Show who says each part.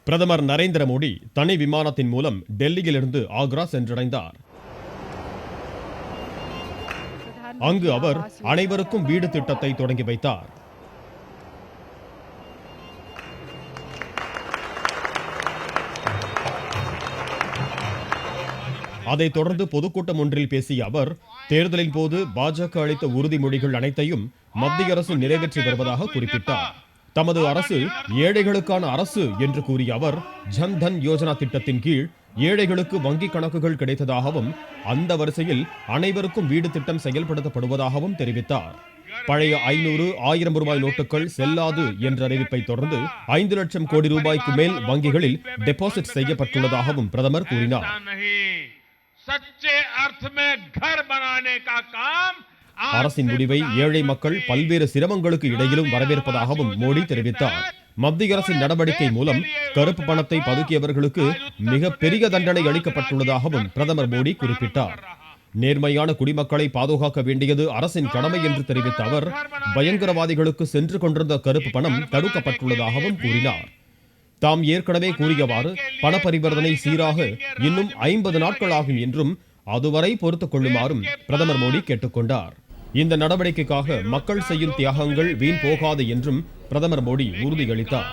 Speaker 1: பிரதமர் நரேந்திர மோடி தனி விமானத்தின் மூலம் டெல்லியிலிருந்து ஆக்ரா சென்றடைந்தார். அங்கு அவர் அனைவருக்கும் வீடு திட்டத்தை தொடங்கி வைத்தார். அதைத் தொடர்ந்து பொதுக்கூட்டம் ஒன்றில் பேசிய அவர், தேர்தலின் போது பாஜக அளித்த உறுதிமொழிகள் அனைத்தையும் மத்திய அரசு நிறைவேற்றி வருவதாக குறிப்பிட்டார். தமது அரசு ஏழைகளுக்கான அரசு என்று கூறிய அவர், ஜன்தன் யோஜனா திட்டத்தின் கீழ் ஏழைகளுக்கு வங்கி கணக்குகள் கிடைத்ததாகவும் அந்த வரிசையில் அனைவருக்கும் வீடு திட்டம் செயல்படுத்தப்படுவதாகவும் தெரிவித்தார். பழைய 500, 1000 ரூபாய் நோட்டுகள் செல்லாது என்ற அறிவிப்பை தொடர்ந்து 5 லட்சம் கோடி ரூபாய்க்கு மேல் வங்கிகளில் டெபாசிட் செய்யப்பட்டுள்ளதாகவும் பிரதமர் கூறினார். அரசின் முடிவை ஏழை மக்கள் பல்வேறு சிரமங்களுக்கு இடையிலும் வரவேற்பதாகவும் மோடி தெரிவித்தார். மத்திய அரசின் நடவடிக்கை மூலம் கருப்பு பணத்தை பதுக்கியவர்களுக்கு மிக பெரிய தண்டனை அளிக்கப்பட்டுள்ளதாகவும் பிரதமர் மோடி குறிப்பிட்டார். நேர்மையான குடிமக்களை பாதுகாக்க வேண்டியது அரசின் கடமை என்று தெரிவித்த அவர், பயங்கரவாதிகளுக்கு சென்று கொண்டிருந்த கருப்பு பணம் தடுக்கப்பட்டுள்ளதாகவும் கூறினார். தாம் ஏற்கனவே கூறியவாறு பண பரிவர்த்தனை சீராக இன்னும் 50 நாட்கள் ஆகும் என்றும் அதுவரை பொறுத்துக் கொள்ளுமாறும் பிரதமர் மோடி கேட்டுக்கொண்டார். இந்த நடவடிக்கைக்காக மக்கள் செய்யும் தியாகங்கள் வீண் போகாது என்றும் பிரதமர் மோடி உறுதியளித்தார்.